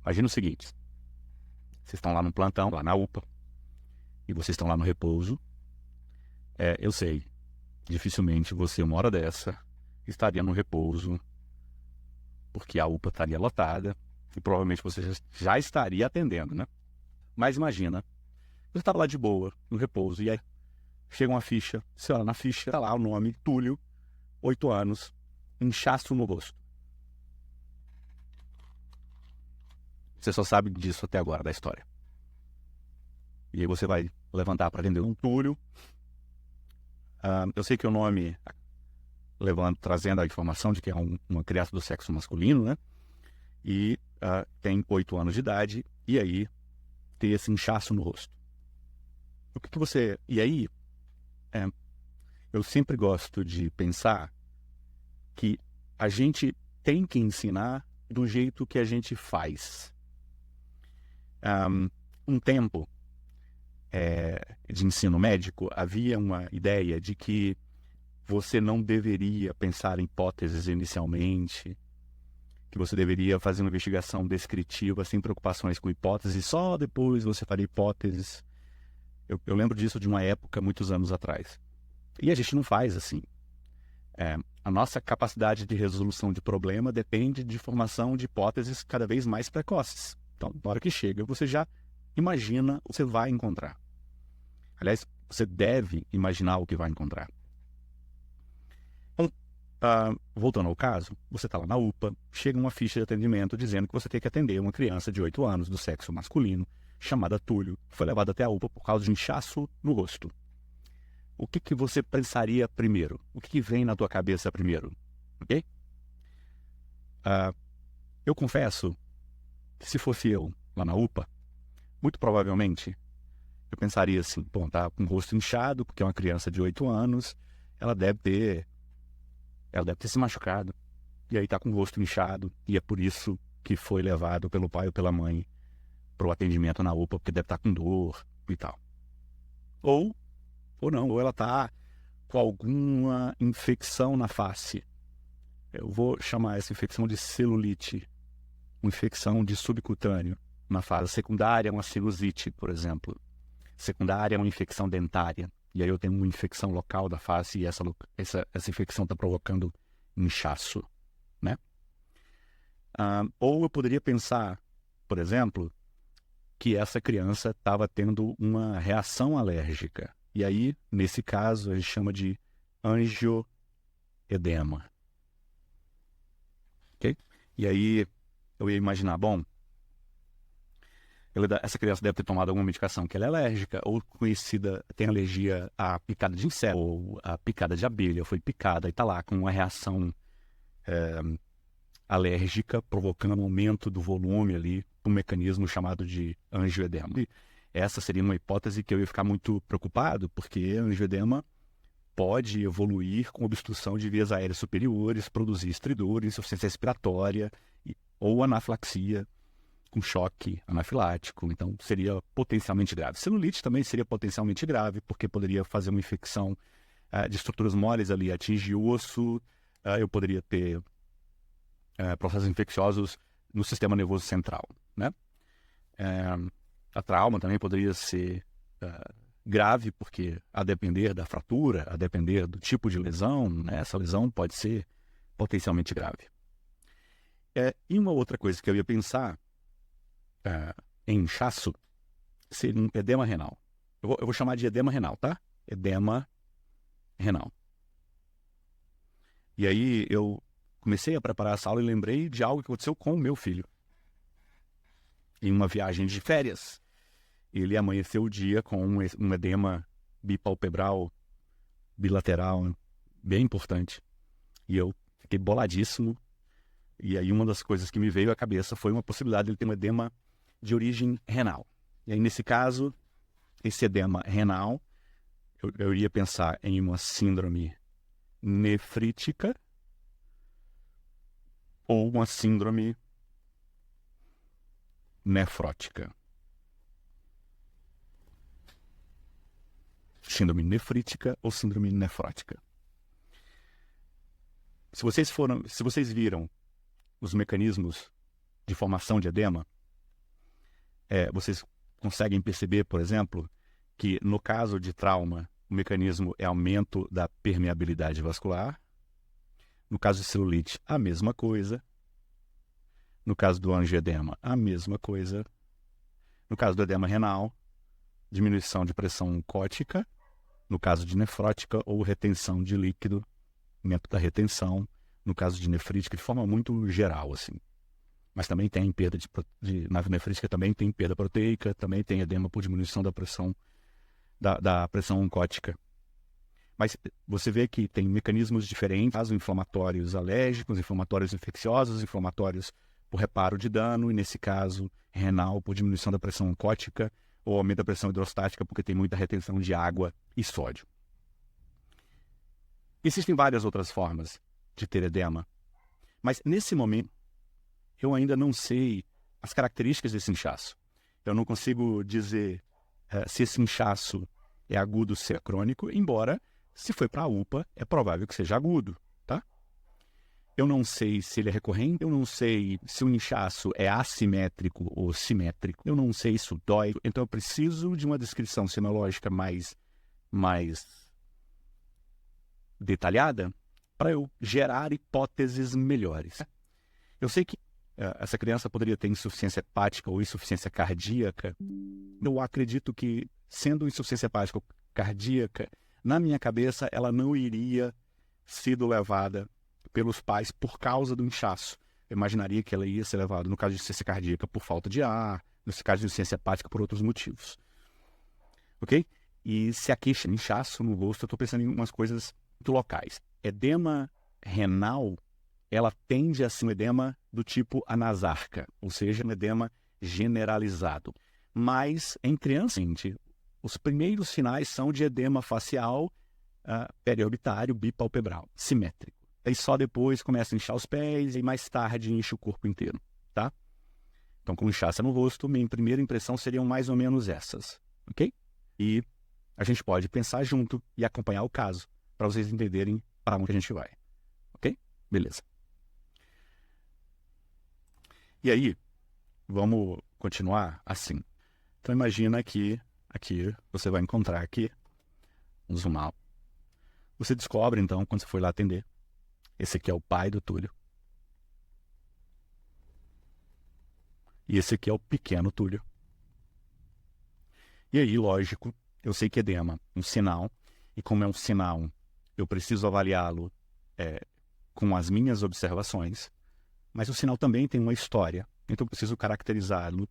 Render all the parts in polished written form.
Imagina o seguinte, vocês estão lá no plantão, lá na UPA, e vocês estão lá no repouso. Eu sei, dificilmente você, uma hora dessa, estaria no repouso, porque a UPA estaria lotada, e provavelmente você já estaria atendendo, né? Mas imagina, você estava lá de boa, no repouso, e aí chega uma ficha, você olha na ficha, está lá o nome, Túlio, 8 anos, inchaço no rosto. Você só sabe disso até agora, da história. E aí você vai levantar para atender um Túlio. Eu sei que o nome trazendo a informação de que é uma criança do sexo masculino, né? E tem 8 anos de idade, e aí tem esse inchaço no rosto. O que você... E aí, eu sempre gosto de pensar que a gente tem que ensinar do jeito que a gente faz. Um tempo de ensino médico, havia uma ideia de que você não deveria pensar em hipóteses inicialmente, que você deveria fazer uma investigação descritiva sem preocupações com hipóteses, só depois você faria hipóteses. Eu lembro disso de uma época, muitos anos atrás. E a gente não faz assim. A nossa capacidade de resolução de problema depende de formação de hipóteses cada vez mais precoces. Então, na hora que chega, você já imagina o que você vai encontrar. Aliás, você deve imaginar o que vai encontrar. Então, voltando ao caso, você está lá na UPA, chega uma ficha de atendimento dizendo que você tem que atender uma criança de 8 anos, do sexo masculino, chamada Túlio, que foi levada até a UPA por causa de inchaço no rosto. O que você pensaria primeiro? O que vem na tua cabeça primeiro? Ok? Eu confesso que se fosse eu lá na UPA, muito provavelmente eu pensaria assim, bom, tá com o rosto inchado, porque é uma criança de 8 anos, ela deve ter se machucado, e aí tá com o rosto inchado, e é por isso que foi levado pelo pai ou pela mãe para o atendimento na UPA, porque deve estar com dor e tal. Ou não, ou ela tá com alguma infecção na face. Eu vou chamar essa infecção de celulite, uma infecção de subcutâneo na face. Secundária é uma sinusite, por exemplo. Secundária é uma infecção dentária. E aí eu tenho uma infecção local da face e essa infecção está provocando inchaço, né? Ou eu poderia pensar, por exemplo, que essa criança estava tendo uma reação alérgica. E aí, nesse caso, a gente chama de angioedema. Ok? E aí, eu ia imaginar, bom, essa criança deve ter tomado alguma medicação que ela é alérgica, ou conhecida, tem alergia à picada de inseto, ou à picada de abelha, foi picada e está lá com uma reação alérgica, provocando um aumento do volume ali, um mecanismo chamado de angioedema. E essa seria uma hipótese que eu ia ficar muito preocupado, porque angioedema pode evoluir com obstrução de vias aéreas superiores, produzir estridor, insuficiência respiratória ou anafilaxia, com choque anafilático, então seria potencialmente grave. Celulite também seria potencialmente grave, porque poderia fazer uma infecção de estruturas moles ali, atingir o osso, eu poderia ter processos infecciosos no sistema nervoso central, né? A trauma também poderia ser grave, porque a depender da fratura, a depender do tipo de lesão, né, essa lesão pode ser potencialmente grave. E uma outra coisa que eu ia pensar em inchaço seria um edema renal. Eu vou chamar de edema renal, tá? Edema renal. E aí eu comecei a preparar essa aula e lembrei de algo que aconteceu com o meu filho. Em uma viagem de férias, ele amanheceu o dia com um edema bipalpebral bilateral bem importante. E eu fiquei boladíssimo. E aí uma das coisas que me veio à cabeça foi uma possibilidade de ele ter um edema de origem renal. E aí, nesse caso, esse edema renal, eu iria pensar em uma síndrome nefrítica ou uma síndrome nefrótica. Síndrome nefrítica ou síndrome nefrótica. Se vocês viram os mecanismos de formação de edema, vocês conseguem perceber, por exemplo, que no caso de trauma, o mecanismo é aumento da permeabilidade vascular. No caso de celulite, a mesma coisa. No caso do angioedema, a mesma coisa. No caso do edema renal, diminuição de pressão oncótica. No caso de nefrótica ou retenção de líquido, aumento da retenção. No caso de nefrítica, de forma muito geral, assim. Mas também tem perda na nefrítica, também tem perda proteica, também tem edema por diminuição da pressão, da pressão oncótica. Mas você vê que tem mecanismos diferentes, inflamatórios alérgicos, inflamatórios infecciosos, inflamatórios por reparo de dano, e nesse caso, renal por diminuição da pressão oncótica, ou aumento da pressão hidrostática, porque tem muita retenção de água e sódio. Existem várias outras formas de ter edema, mas nesse momento eu ainda não sei as características desse inchaço. Eu não consigo dizer se esse inchaço é agudo ou se é crônico, embora, se foi para a UPA, é provável que seja agudo, tá? Eu não sei se ele é recorrente, eu não sei se o inchaço é assimétrico ou simétrico, eu não sei se dói, então eu preciso de uma descrição semiológica mais detalhada para eu gerar hipóteses melhores. Eu sei que essa criança poderia ter insuficiência hepática ou insuficiência cardíaca. Eu acredito que, sendo insuficiência hepática ou cardíaca, na minha cabeça, ela não iria sido levada pelos pais por causa do inchaço. Eu imaginaria que ela ia ser levada, no caso de insuficiência cardíaca, por falta de ar, no caso de insuficiência hepática, por outros motivos. Ok? E se a queixa de inchaço no rosto, eu estou pensando em umas coisas muito locais. Edema renal, ela tende a ser um edema do tipo anasarca, ou seja, um edema generalizado. Mas, em criança, os primeiros sinais são de edema facial, periorbitário, bipalpebral, simétrico. Aí só depois começa a inchar os pés e mais tarde enche o corpo inteiro, tá? Então, com inchaço no rosto, minha primeira impressão seriam mais ou menos essas, ok? E a gente pode pensar junto e acompanhar o caso, para vocês entenderem para onde a gente vai, ok? Beleza. E aí, vamos continuar assim. Então, imagina que aqui você vai encontrar aqui um zoom out. Você descobre, então, quando você foi lá atender, esse aqui é o pai do Túlio. E esse aqui é o pequeno Túlio. E aí, lógico, eu sei que edema é um sinal, e como é um sinal, eu preciso avaliá-lo com as minhas observações, mas o sinal também tem uma história, então eu preciso caracterizá-lo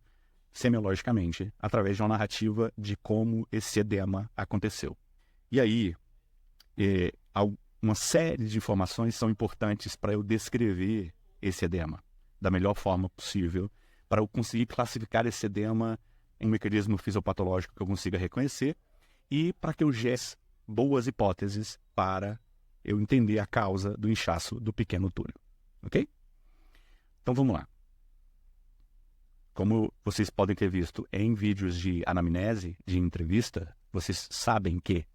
semiologicamente, através de uma narrativa de como esse edema aconteceu. E aí, uma série de informações são importantes para eu descrever esse edema da melhor forma possível, para eu conseguir classificar esse edema em um mecanismo fisiopatológico que eu consiga reconhecer e para que eu gere boas hipóteses para eu entender a causa do inchaço do pequeno Túlio. Ok? Então vamos lá. Como vocês podem ter visto em vídeos de anamnese, de entrevista, vocês sabem que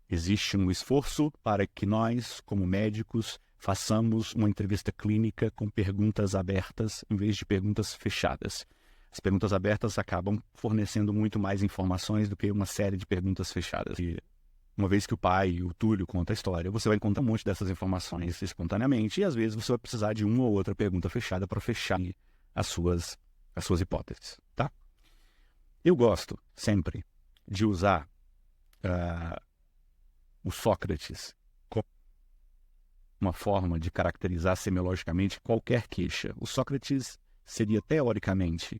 existe um esforço para que nós, como médicos, façamos uma entrevista clínica com perguntas abertas em vez de perguntas fechadas. As perguntas abertas acabam fornecendo muito mais informações do que uma série de perguntas fechadas. E uma vez que o pai, o Túlio, conta a história, você vai encontrar um monte dessas informações espontaneamente e às vezes você vai precisar de uma ou outra pergunta fechada para fechar as suas hipóteses, tá? Eu gosto sempre de usar o Sócrates como uma forma de caracterizar semiologicamente qualquer queixa. O Sócrates seria, teoricamente,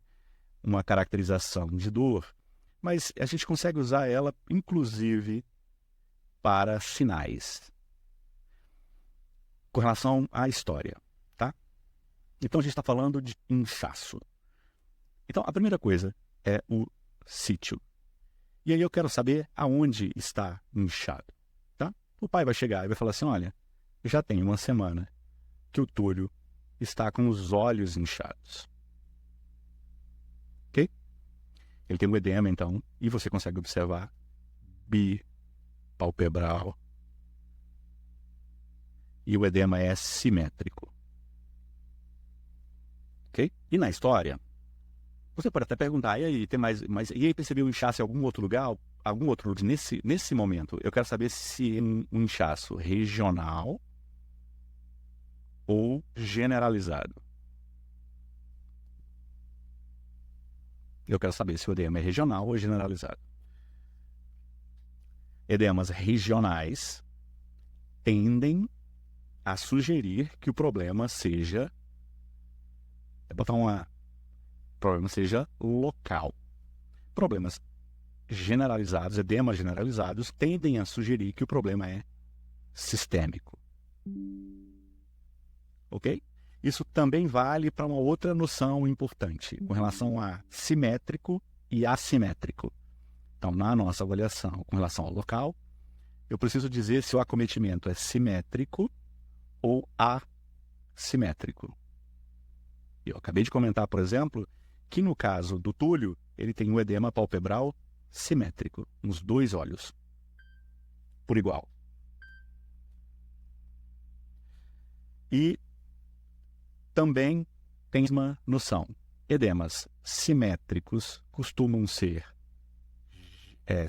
uma caracterização de dor, mas a gente consegue usar ela, inclusive, para sinais com relação à história, tá? Então, a gente está falando de inchaço. Então, a primeira coisa é o sítio. E aí eu quero saber aonde está inchado, tá? O pai vai chegar e vai falar assim, olha, já tem uma semana que o Túlio está com os olhos inchados. Ok? Ele tem um edema, então, e você consegue observar bipalpebral. E o edema é simétrico. Ok? E na história, Você pode até perguntar, e aí, tem mais, mas e aí percebeu um inchaço em algum outro lugar? Algum outro lugar? Nesse momento, eu quero saber se é um inchaço regional ou generalizado. Eu quero saber se o edema é regional ou generalizado. Edemas regionais tendem a sugerir que o problema seja... problema seja local. Problemas generalizados, edemas generalizados, tendem a sugerir que o problema é sistêmico. Ok? Isso também vale para uma outra noção importante, com relação a simétrico e assimétrico. Então, na nossa avaliação com relação ao local, eu preciso dizer se o acometimento é simétrico ou assimétrico. Eu acabei de comentar, por exemplo, que no caso do Túlio, ele tem um edema palpebral simétrico, nos dois olhos, por igual. E também tem uma noção. Edemas simétricos costumam ser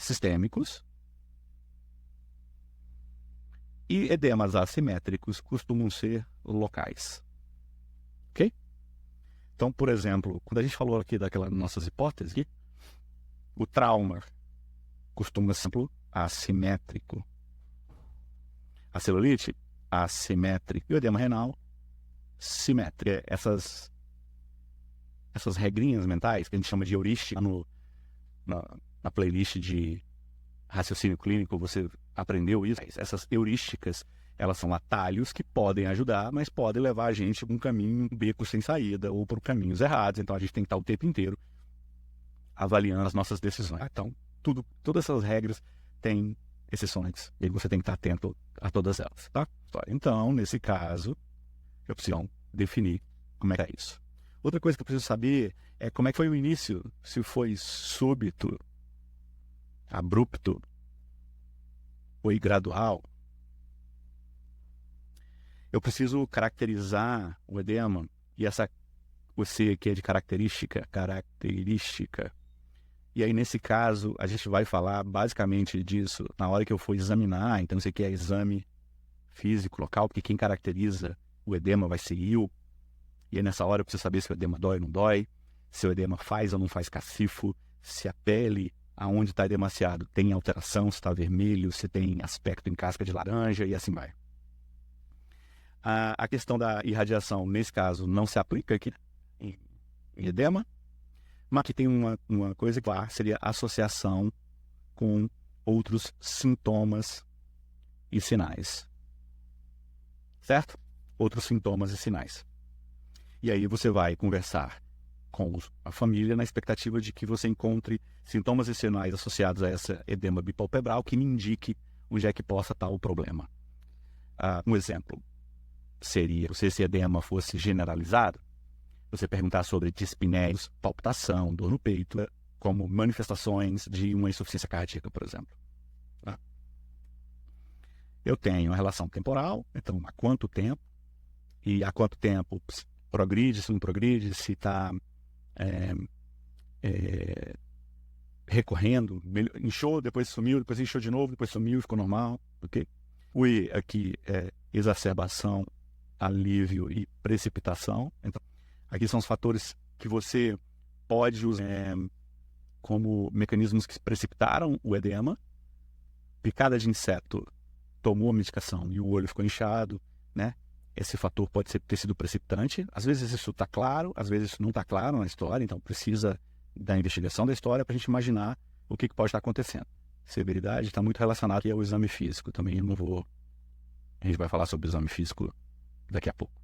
sistêmicos e edemas assimétricos costumam ser locais. Ok? Então, por exemplo, quando a gente falou aqui daquelas nossas hipóteses, aqui, o trauma costuma ser assimétrico. A celulite, assimétrica. E o edema renal, simétrico. Essas regrinhas mentais, que a gente chama de heurística, na playlist de raciocínio clínico, você aprendeu isso. Essas heurísticas, elas são atalhos que podem ajudar, mas podem levar a gente para um caminho, um beco sem saída, ou para caminhos errados. Então, a gente tem que estar o tempo inteiro avaliando as nossas decisões. Então, todas essas regras têm exceções, e você tem que estar atento a todas elas. Tá? Então, nesse caso, eu preciso definir como é que é isso. Outra coisa que eu preciso saber é como é que foi o início, se foi súbito, abrupto, foi gradual. Eu preciso caracterizar o edema, e você que é de característica. E aí, nesse caso, a gente vai falar basicamente disso na hora que eu for examinar. Então, isso aqui é exame físico local, porque quem caracteriza o edema vai ser eu. E aí, nessa hora, eu preciso saber se o edema dói ou não dói, se o edema faz ou não faz cacifo, se a pele, aonde está edemaciado, tem alteração, se está vermelho, se tem aspecto em casca de laranja, e assim vai. A questão da irradiação, nesse caso, não se aplica aqui em edema, mas aqui tem uma coisa que seria associação com outros sintomas e sinais. Certo? Outros sintomas e sinais. E aí você vai conversar com a família na expectativa de que você encontre sintomas e sinais associados a essa edema bipalpebral que me indique onde é que possa estar o problema. Um exemplo seria, se esse edema fosse generalizado, você perguntar sobre dispneias, palpitação, dor no peito, como manifestações de uma insuficiência cardíaca, por exemplo. Tá? Eu tenho a relação temporal, então há quanto tempo, e há quanto tempo progride, se não progride, se está recorrendo, inchou, depois sumiu, depois inchou de novo, depois sumiu, ficou normal, ok? O I aqui é exacerbação, alívio e precipitação. Então, aqui são os fatores que você pode usar como mecanismos que precipitaram o edema. Picada de inseto, tomou a medicação e o olho ficou inchado, né? Esse fator pode ter sido precipitante. Às vezes isso está claro, às vezes isso não está claro na história, então precisa da investigação da história para a gente imaginar o que pode estar acontecendo. Severidade está muito relacionado aqui ao exame físico. Também a gente vai falar sobre o exame físico daqui a pouco.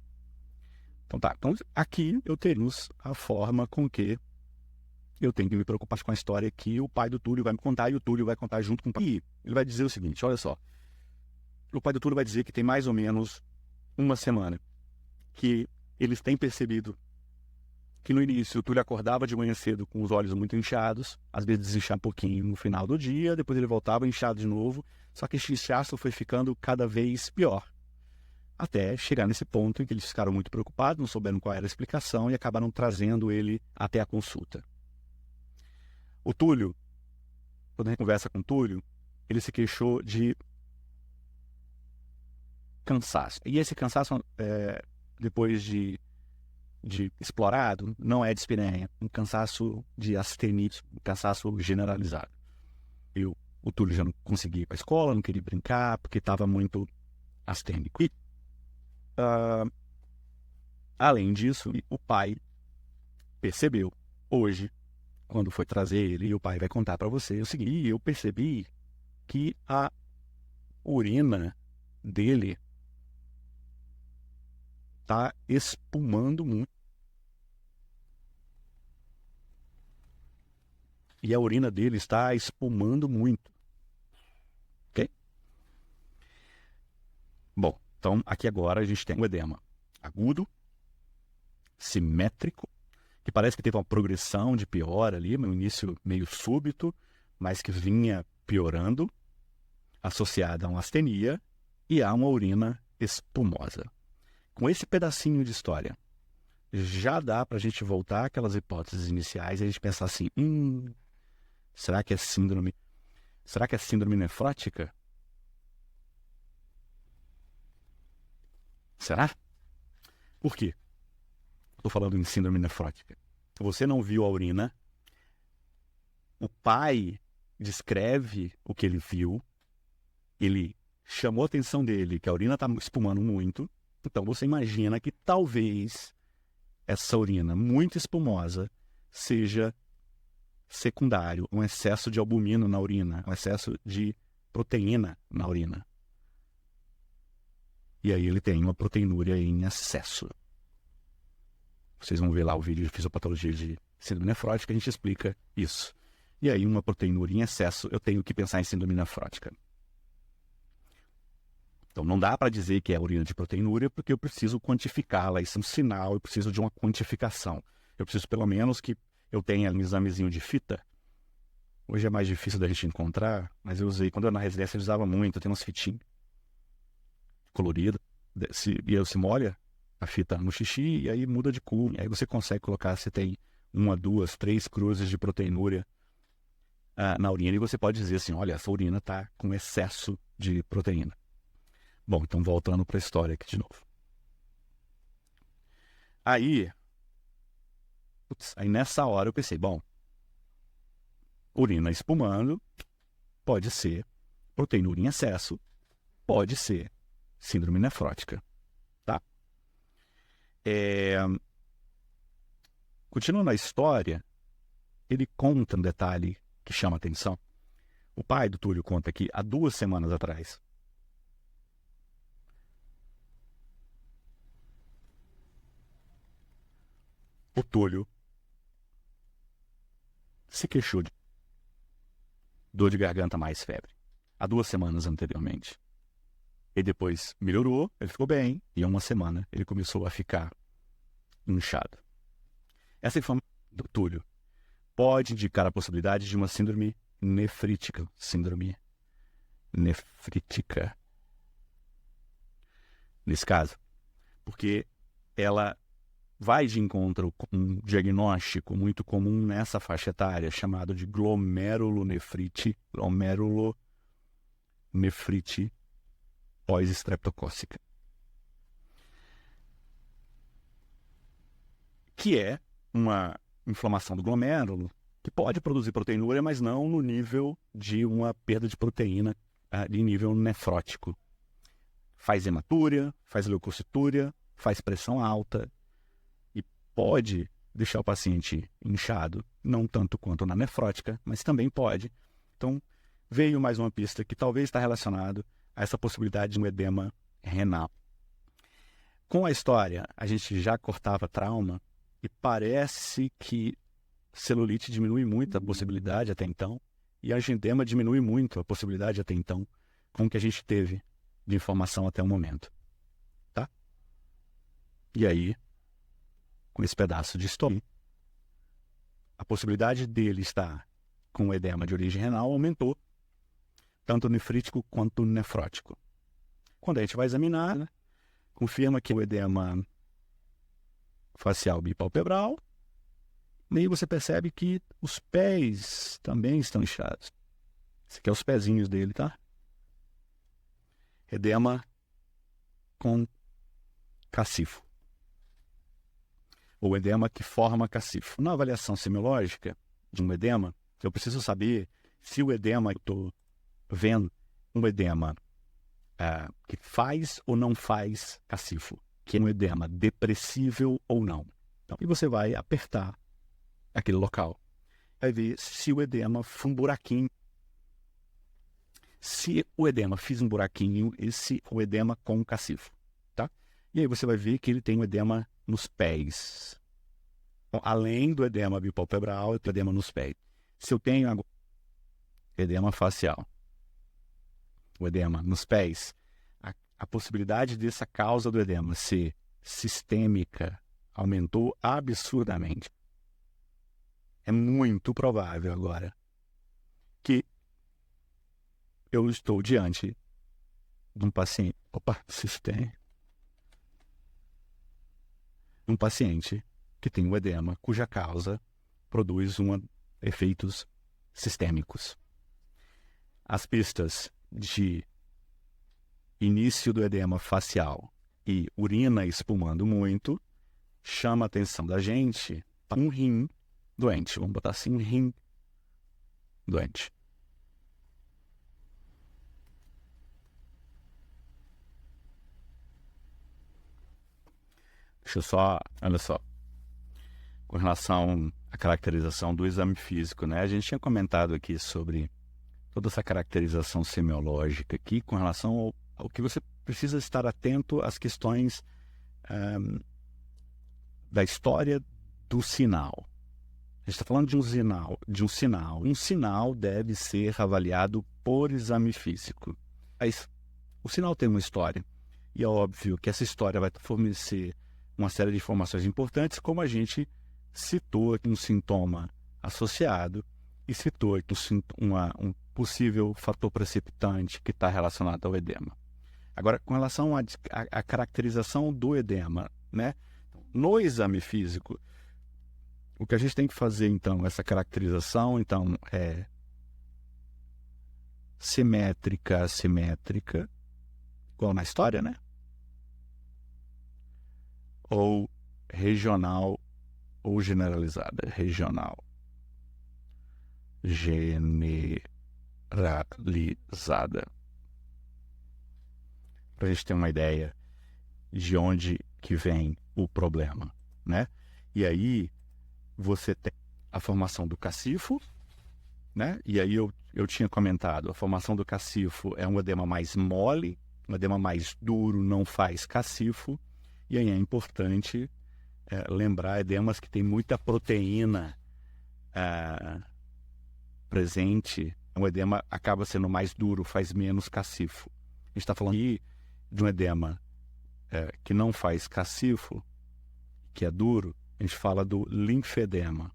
Então tá, então aqui eu teremos a forma com que eu tenho que me preocupar com a história que o pai do Túlio vai me contar, e o Túlio vai contar junto com o pai. E ele vai dizer o seguinte, olha só, o pai do Túlio vai dizer que tem mais ou menos uma semana que eles têm percebido que no início o Túlio acordava de manhã cedo com os olhos muito inchados, às vezes desinchava um pouquinho no final do dia, depois ele voltava inchado de novo, só que esse inchaço foi ficando cada vez pior. Até chegar nesse ponto em que eles ficaram muito preocupados, não souberam qual era a explicação e acabaram trazendo ele até a consulta. O Túlio, quando a gente conversa com o Túlio, ele se queixou de cansaço. E esse cansaço, depois de explorado, não é de espinéia, um cansaço de astenia, um cansaço generalizado. O Túlio já não conseguia ir para a escola, não queria brincar, porque estava muito astênico. E, além disso, o pai percebeu, hoje, quando foi trazer ele, e o pai vai contar para você o seguinte: eu percebi que a urina dele está espumando muito. E a urina dele está espumando muito. Ok? Bom, então aqui agora a gente tem um edema agudo, simétrico, que parece que teve uma progressão de pior ali, no início meio súbito, mas que vinha piorando, associada a uma astenia e a uma urina espumosa. Com esse pedacinho de história, já dá para a gente voltar àquelas hipóteses iniciais e a gente pensar assim, será que é síndrome nefrótica? Será? Por quê? Estou falando em síndrome nefrótica. Você não viu a urina, o pai descreve o que ele viu, ele chamou a atenção dele que a urina está espumando muito, então você imagina que talvez essa urina muito espumosa seja secundário, um excesso de albumina na urina, um excesso de proteína na urina. E aí ele tem uma proteinúria em excesso. Vocês vão ver lá o vídeo de fisiopatologia de síndrome nefrótica, a gente explica isso. E aí uma proteinúria em excesso, eu tenho que pensar em síndrome nefrótica. Então não dá para dizer que é urina de proteinúria, porque eu preciso quantificá-la, isso é um sinal, eu preciso de uma quantificação. Eu preciso pelo menos que eu tenha um examezinho de fita. Hoje é mais difícil da gente encontrar, mas eu usei, quando eu na residência eu usava muito, eu tenho umas fitinhas coloridas, e se molha a fita no xixi e aí muda de cor. Aí você consegue colocar se tem 1, 2, 3 cruzes de proteinúria na urina e você pode dizer assim, olha, essa urina está com excesso de proteína. Bom, então voltando para a história aqui de novo. Aí nessa hora eu pensei, bom, urina espumando pode ser proteinúria em excesso, pode ser síndrome nefrótica, tá? Continuando a história, ele conta um detalhe que chama atenção. O pai do Túlio conta que há 2 semanas atrás, o Túlio se queixou de dor de garganta mais febre. Há 2 semanas anteriormente. E depois melhorou, ele ficou bem, e há 1 semana ele começou a ficar inchado. Essa informação do Túlio pode indicar a possibilidade de uma síndrome nefrítica. Síndrome nefrítica. Nesse caso, porque ela vai de encontro com um diagnóstico muito comum nessa faixa etária, chamado de glomerulonefrite pós-estreptocócica, que é uma inflamação do glomérulo que pode produzir proteinúria, mas não no nível de uma perda de proteína de nível nefrótico. Faz hematúria, faz leucocitúria, faz pressão alta e pode deixar o paciente inchado, não tanto quanto na nefrótica, mas também pode. Então, veio mais uma pista que talvez está relacionado a essa possibilidade de um edema renal. Com a história, a gente já cortava trauma e parece que celulite diminui muito a possibilidade até então e angioedema diminui muito a possibilidade até então com o que a gente teve de informação até o momento. Tá? E aí, com esse pedaço de história, a possibilidade dele estar com edema de origem renal aumentou, tanto nefrítico quanto nefrótico. Quando a gente vai examinar, né, confirma que o edema facial bipalpebral E aí você percebe que os pés também estão inchados. Esse aqui é os pezinhos dele, tá? Edema com cacifo. Ou edema que forma cacifo. Na avaliação semiológica de um edema, eu preciso saber se o edema que eu estou vendo, um edema que faz ou não faz cacifo, que é um edema depressível ou não. Então, e você vai apertar aquele local. Vai ver se o edema foi um buraquinho. Se o edema fez um buraquinho, esse é o edema com cacifo, tá? E aí você vai ver que ele tem um edema nos pés. Então, além do edema bipalpebral, eu tenho edema nos pés. Se eu tenho agora edema facial, o edema nos pés, a possibilidade dessa causa do edema ser sistêmica aumentou absurdamente. É muito provável agora que eu estou diante de um paciente. Um paciente que tem um edema cuja causa produz efeitos sistêmicos. As pistas de início do edema facial e urina espumando muito chama a atenção da gente para um rim doente. Vamos botar assim, um rim doente. Deixa eu só, olha só, com relação à caracterização do exame físico, né? A gente tinha comentado aqui sobre toda essa caracterização semiológica aqui com relação ao que você precisa estar atento às questões da história do sinal. A gente está falando de um sinal. Um sinal deve ser avaliado por exame físico. Mas o sinal tem uma história. E é óbvio que essa história vai fornecer uma série de informações importantes, como a gente citou aqui um sintoma associado e citou aqui um possível fator precipitante que está relacionado ao edema. Agora, com relação à caracterização do edema, né? No exame físico, o que a gente tem que fazer, então, essa caracterização, então, é simétrica, assimétrica, igual na história, né? Ou regional ou generalizada. Regional. Generalizada. Para a gente ter uma ideia de onde que vem o problema, né? E aí você tem a formação do cacifo, né? E aí eu tinha comentado, a formação do cacifo é um edema mais mole, um edema mais duro não faz cacifo, e aí é importante lembrar edemas que tem muita proteína presente, o edema acaba sendo mais duro, faz menos cacifo. A gente está falando aqui de um edema que não faz cacifo, que é duro, a gente fala do linfedema.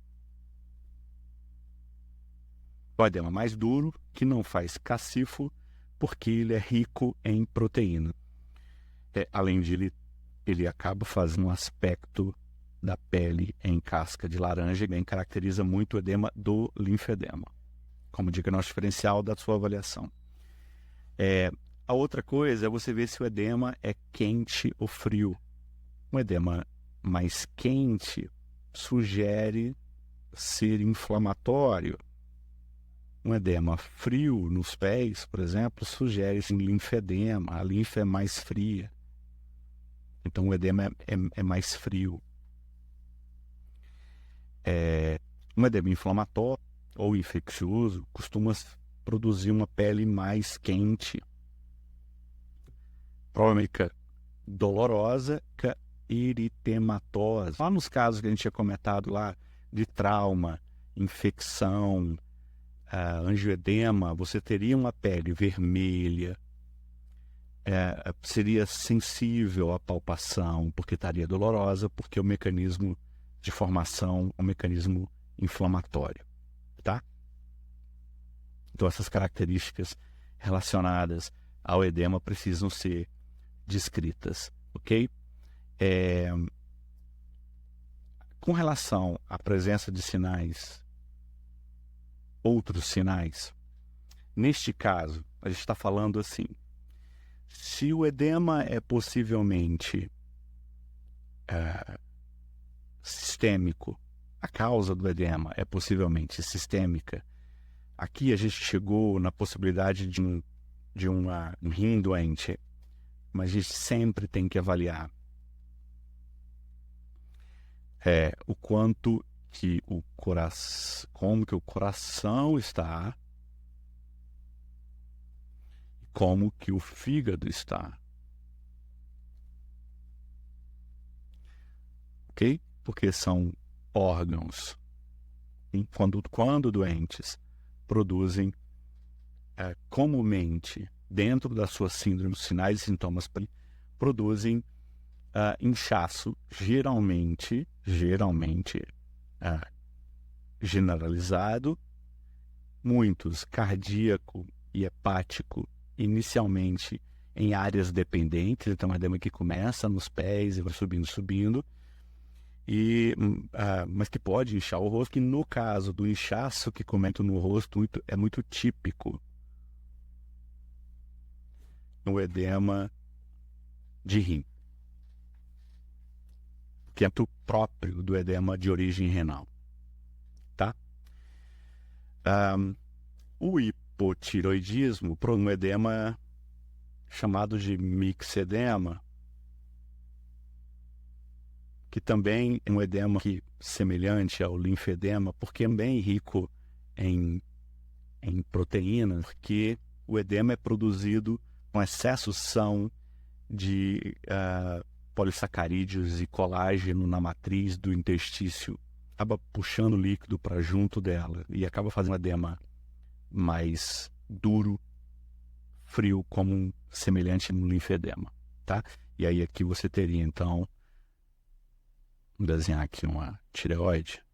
O edema mais duro, que não faz cacifo, porque ele é rico em proteína. Além de ele acaba fazendo um aspecto da pele em casca de laranja, que caracteriza muito o edema do linfedema, como diagnóstico diferencial da sua avaliação. A outra coisa é você ver se o edema é quente ou frio. Um edema mais quente sugere ser inflamatório. Um edema frio nos pés, por exemplo, sugere linfedema. A linfa é mais fria. Então o edema é mais frio. Um edema inflamatório ou infeccioso costuma produzir uma pele mais quente, provavelmente dolorosa, eritematosa. Lá nos casos que a gente tinha comentado lá de trauma, infecção, angioedema, você teria uma pele vermelha, seria sensível à palpação, porque estaria dolorosa, porque o mecanismo de formação é um mecanismo inflamatório, tá? Então essas características relacionadas ao edema precisam ser descritas, ok? Com Com relação à presença de sinais, outros sinais, neste caso, a gente está falando assim, se o edema é possivelmente sistêmico, a causa do edema é possivelmente sistêmica, aqui a gente chegou na possibilidade de um rim doente, mas a gente sempre tem que avaliar o quanto que o coração, como que o coração está, como que o fígado está. Ok? Porque são órgãos, quando doentes, produzem comumente, dentro da sua síndrome, sinais e sintomas, produzem inchaço, geralmente generalizado, muitos cardíaco e hepático, inicialmente em áreas dependentes, então é um edema que começa nos pés e vai subindo, mas que pode inchar o rosto, que no caso do inchaço que comento no rosto é muito típico no edema de rim, que é muito próprio do edema de origem renal, tá? O hipotiroidismo, um edema chamado de mixedema, que também é um edema semelhante ao linfedema, porque é bem rico em proteínas, porque o edema é produzido com excesso de polissacarídeos e colágeno na matriz do intestício, acaba puxando o líquido para junto dela e acaba fazendo um edema mais duro, frio, como semelhante no linfedema, tá? E aí aqui você teria, então, vou desenhar aqui uma tireoide,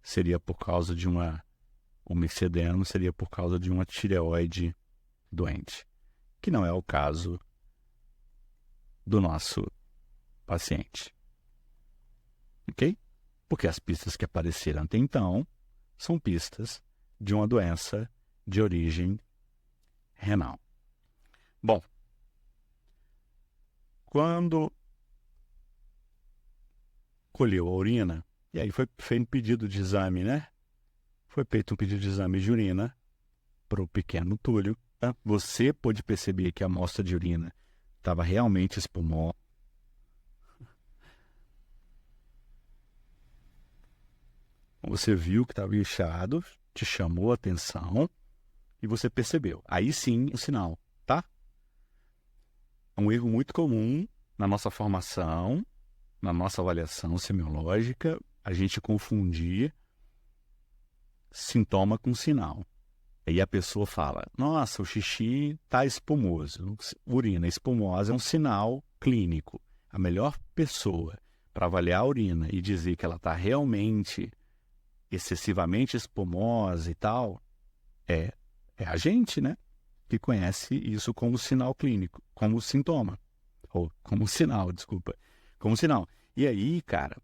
seria por causa de o mixedema seria por causa de uma tireoide doente, que não é o caso do nosso paciente. Ok? Porque as pistas que apareceram até então são pistas de uma doença de origem renal. Bom, quando colheu a urina, e aí foi feito um pedido de exame, né? Foi feito um pedido de exame de urina para o pequeno Túlio. Tá? Você pôde perceber que a amostra de urina estava realmente espumosa. Você viu que estava inchado, te chamou a atenção e você percebeu. Aí sim, o sinal, tá? É um erro muito comum na nossa formação, na nossa avaliação semiológica, a gente confundir sintoma com sinal. Aí a pessoa fala, nossa, o xixi está espumoso. Urina espumosa é um sinal clínico. A melhor pessoa para avaliar a urina e dizer que ela está realmente excessivamente espumosa e tal, é a gente, né? Que conhece isso como sinal clínico, como sintoma. Ou como sinal, desculpa. Como sinal. E aí, cara,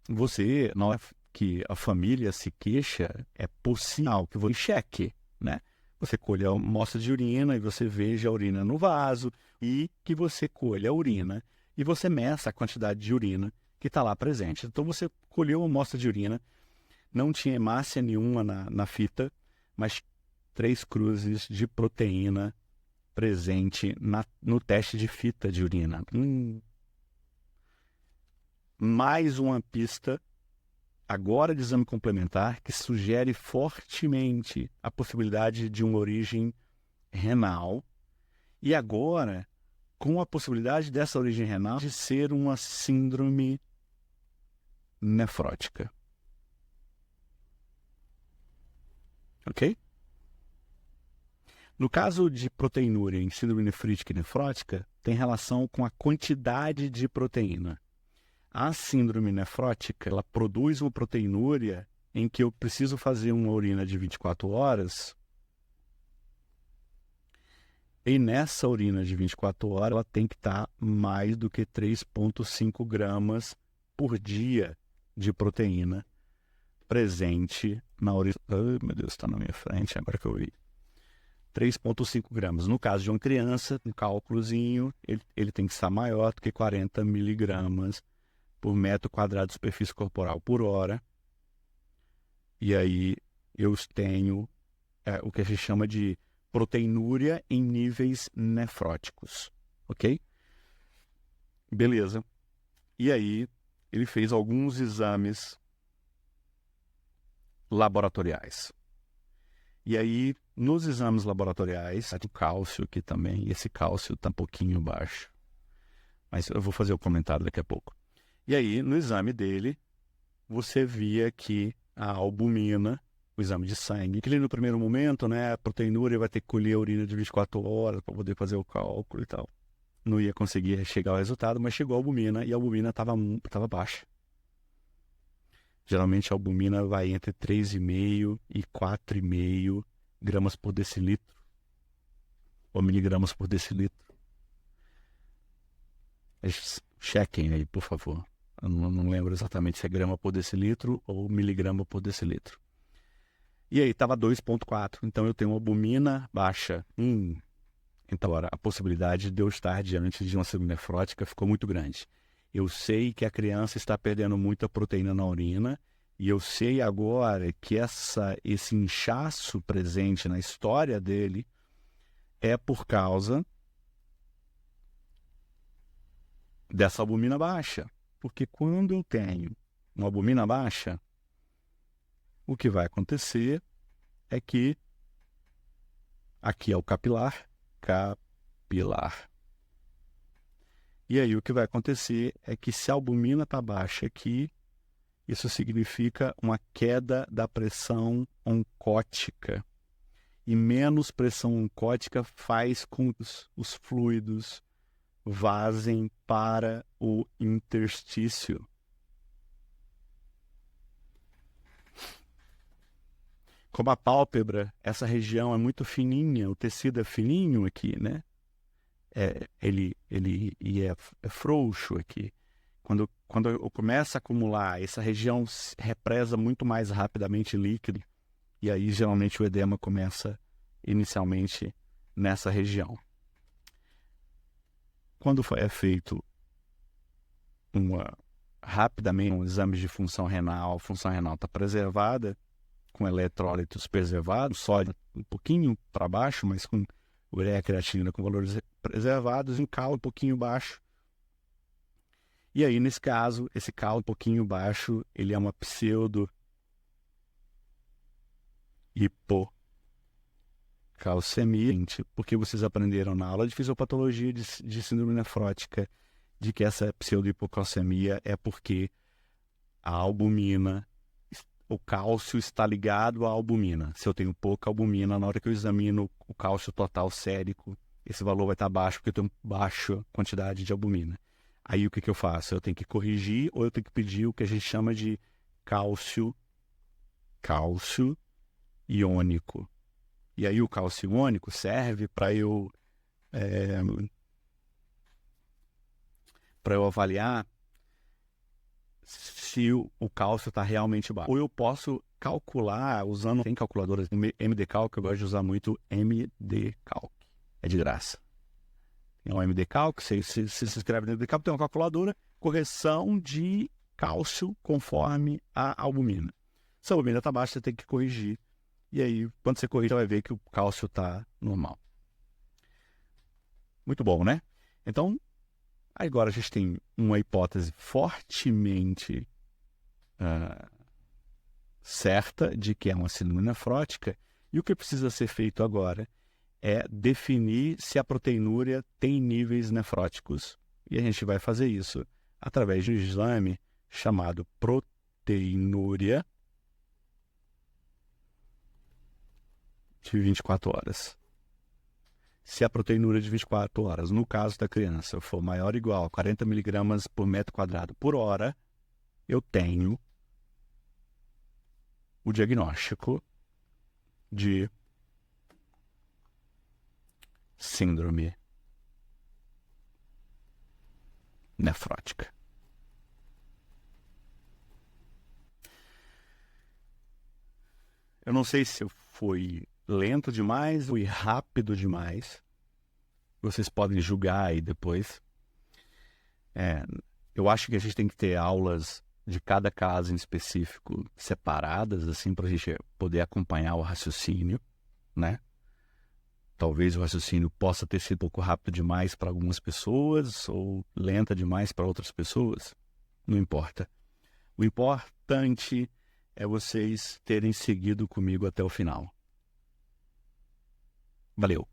você, na hora que a família se queixa, é por sinal que você cheque, né? Você colhe a amostra de urina e você veja a urina no vaso e que você colha a urina e você meça a quantidade de urina que está lá presente. Então você colheu a amostra de urina, não tinha hemácia nenhuma na fita, mas 3 cruzes de proteína presente no teste de fita de urina. Mais uma pista agora de exame complementar que sugere fortemente a possibilidade de uma origem renal e agora com a possibilidade dessa origem renal de ser uma síndrome nefrótica. Ok? No caso de proteinúria em síndrome nefrítica e nefrótica, tem relação com a quantidade de proteína. A síndrome nefrótica, ela produz uma proteinúria em que eu preciso fazer uma urina de 24 horas e nessa urina de 24 horas ela tem que estar mais do que 3,5 gramas por dia de proteína presente na urina. Ai, meu Deus, está na minha frente, agora que eu vi. 3,5 gramas. No caso de uma criança, um cálculozinho, ele tem que estar maior do que 40 miligramas por metro quadrado de superfície corporal por hora. E aí eu tenho o que a gente chama de proteinúria em níveis nefróticos. Ok? Beleza. E aí ele fez alguns exames laboratoriais. E aí, nos exames laboratoriais, o cálcio aqui também, e esse cálcio está um pouquinho baixo. Mas eu vou fazer o comentário daqui a pouco. E aí, no exame dele, você via que a albumina, o exame de sangue, que ele no primeiro momento, né, a proteinúria vai ter que colher a urina de 24 horas para poder fazer o cálculo e tal. Não ia conseguir chegar ao resultado, mas chegou a albumina e a albumina estava baixa. Geralmente a albumina vai entre 3,5 e 4,5 gramas por decilitro, ou miligramas por decilitro. Chequem aí, por favor. Eu não lembro exatamente se é grama por decilitro ou miligrama por decilitro. E aí estava 2,4. Então eu tenho uma albumina baixa. Então a possibilidade de eu estar diante de uma síndrome nefrótica ficou muito grande. Eu sei que a criança está perdendo muita proteína na urina e eu sei agora que esse inchaço presente na história dele é por causa dessa albumina baixa. Porque quando eu tenho uma albumina baixa, o que vai acontecer é que aqui é o capilar. E aí o que vai acontecer é que se a albumina está baixa aqui, isso significa uma queda da pressão oncótica. E menos pressão oncótica faz com que os fluidos vazem para o interstício. Como a pálpebra, essa região é muito fininha, o tecido é fininho aqui, né? Ele é frouxo aqui. Quando eu começo a acumular, essa região represa muito mais rapidamente líquido, e aí geralmente o edema começa inicialmente nessa região. Quando é feito rapidamente um exame de função renal, a função renal está preservada, com eletrólitos preservados, sódio um pouquinho para baixo, mas com ureia e creatinina com valores preservados, em cálcio um pouquinho baixo. E aí, nesse caso, esse cálcio um pouquinho baixo, ele é uma pseudo-hipocalcemia, porque vocês aprenderam na aula de fisiopatologia de síndrome nefrótica de que essa pseudo-hipocalcemia é porque a albumina, o cálcio está ligado à albumina. Se eu tenho pouca albumina, na hora que eu examino o cálcio total sérico, esse valor vai estar baixo, porque eu tenho baixa quantidade de albumina. Aí o que eu faço? Eu tenho que corrigir ou eu tenho que pedir o que a gente chama de cálcio iônico. E aí o cálcio iônico serve para eu avaliar se o cálcio está realmente baixo. Ou eu posso calcular usando, tem calculadoras, MDCalc, eu gosto de usar muito MDCalc. É de graça. Tem um MDCalc, você se inscreve no MDCalc, tem uma calculadora, correção de cálcio conforme a albumina. Se a albumina está baixa, você tem que corrigir. E aí, quando você corrige, você vai ver que o cálcio está normal. Muito bom, né? Então, agora a gente tem uma hipótese fortemente certa de que é uma síndrome nefrótica, e o que precisa ser feito agora é definir se a proteinúria tem níveis nefróticos. E a gente vai fazer isso através de um exame chamado proteinúria de 24 horas. Se a proteinúria de 24 horas, no caso da criança, for maior ou igual a 40 miligramas por metro quadrado por hora, eu tenho o diagnóstico de síndrome nefrótica. Eu não sei se eu fui lento demais, fui rápido demais. Vocês podem julgar aí depois. Eu acho que a gente tem que ter aulas de cada caso em específico separadas, assim, para a gente poder acompanhar o raciocínio, né? Talvez o raciocínio possa ter sido um pouco rápido demais para algumas pessoas ou lenta demais para outras pessoas. Não importa. O importante é vocês terem seguido comigo até o final. Valeu!